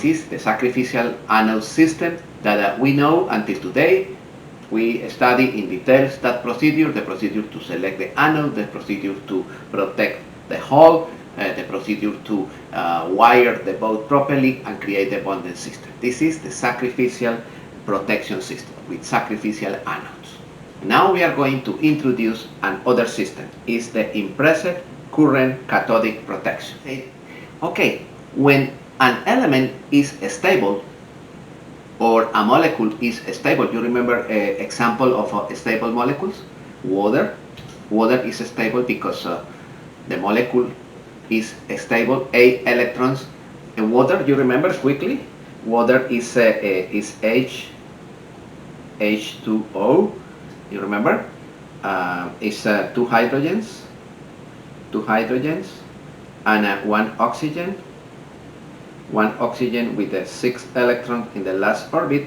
This is the sacrificial anode system that we know until today. We study in details that procedure, the procedure to select the anode, the procedure to protect the hull, the procedure to wire the boat properly and create the bonding system. This is the sacrificial protection system with sacrificial anodes. Now we are going to introduce another system. It's the impressed current cathodic protection. Okay, when an element is stable or a molecule is stable, you remember an example of stable molecules? Water. Water is stable because the molecule is stable, 8 electrons. And water, you remember quickly? Water is H2O, you remember? It's two hydrogens, and one oxygen with 6 electrons in the last orbit,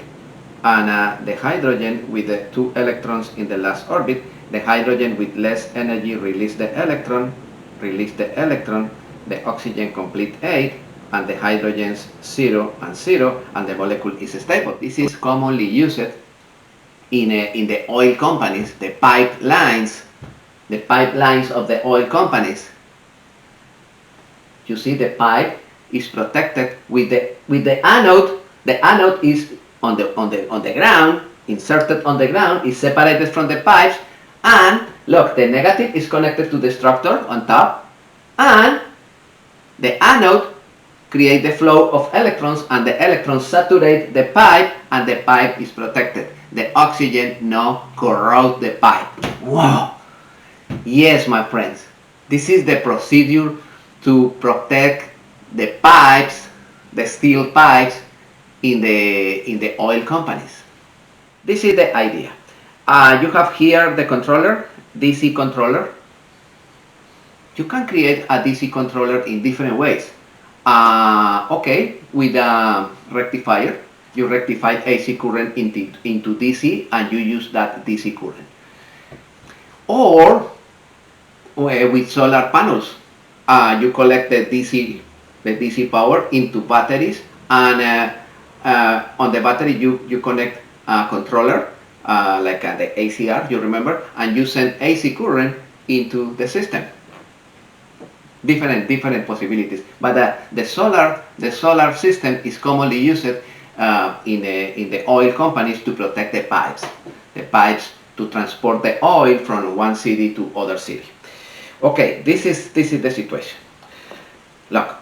and the hydrogen with the 2 electrons in the last orbit. The hydrogen with less energy release the electron, the oxygen complete 8, and the hydrogens 0 and 0, and the molecule is stable. This is commonly used in the oil companies, the pipelines of the oil companies. You see the pipe is protected with the anode. The anode is on the ground, inserted on the ground, is separated from the pipes, and look, the negative is connected to the structure on top, and the anode create the flow of electrons, and the electrons saturate the pipe, and the pipe is protected. The oxygen no corrode the pipe. Wow! Yes, my friends, this is the procedure to protect the pipes, the steel pipes in the oil companies. This is the idea. You have here the controller, DC controller. You can create a DC controller in different ways. Okay, with a rectifier, you rectify AC current into DC, and you use that DC current. Or with solar panels, you collect the DC power into batteries, and on the battery you connect a controller like the a.c.r, you remember, and you send AC current into the system. Different possibilities, but the solar system is commonly used in the oil companies to protect the pipes to transport the oil from one city to other city. Okay, this is the situation. Look,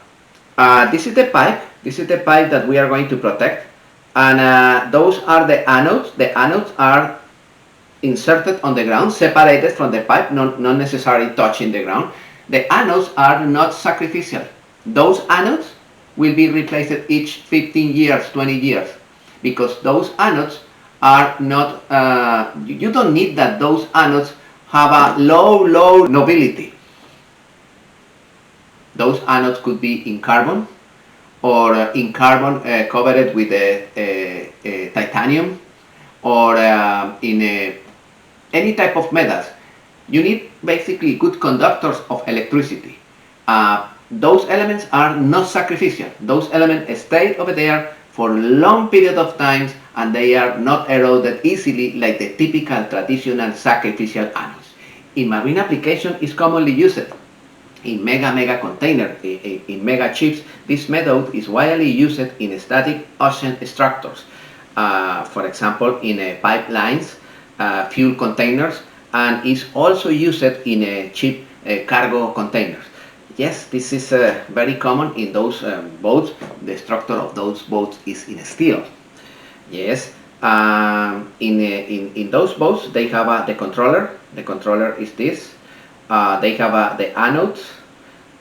this is the pipe that we are going to protect, and those are the anodes. The anodes are inserted on the ground, separated from the pipe, not necessarily touching the ground. The anodes are not sacrificial. Those anodes will be replaced each 15 years, 20 years, because those anodes are not, you don't need that those anodes have a low nobility. Those anodes could be in carbon, or in carbon covered with titanium, or in any type of metals. You need basically good conductors of electricity. Those elements are not sacrificial. Those elements stay over there for a long period of time, and they are not eroded easily like the typical traditional sacrificial anodes. In marine application, is commonly used in mega container, in mega ships. This method is widely used in static ocean structures. For example, in pipelines, fuel containers, and is also used in cheap cargo containers. Yes, this is very common in those boats. The structure of those boats is in steel. Yes, in those boats they have the controller. The controller is this. They have the anodes,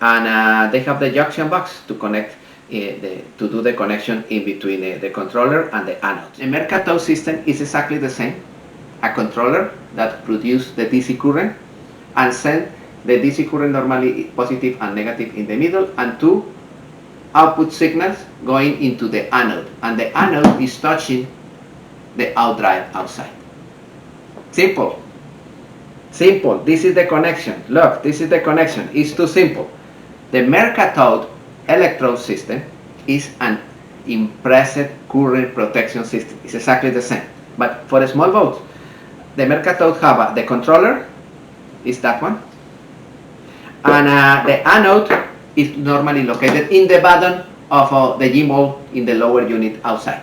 and they have the junction box to connect to do the connection in between the controller and the anodes. The Mercator system is exactly the same. A controller that produces the DC current and send the DC current normally positive and negative in the middle, and two output signals going into the anode, and the anode is touching the outdrive outside. Simple. This is the connection. Look, this is the connection. It's too simple. The Mercator electrode system is an impressed current protection system. It's exactly the same. But for small boats, the Mercathode have the controller is that one, and the anode is normally located in the bottom of the gimbal in the lower unit outside.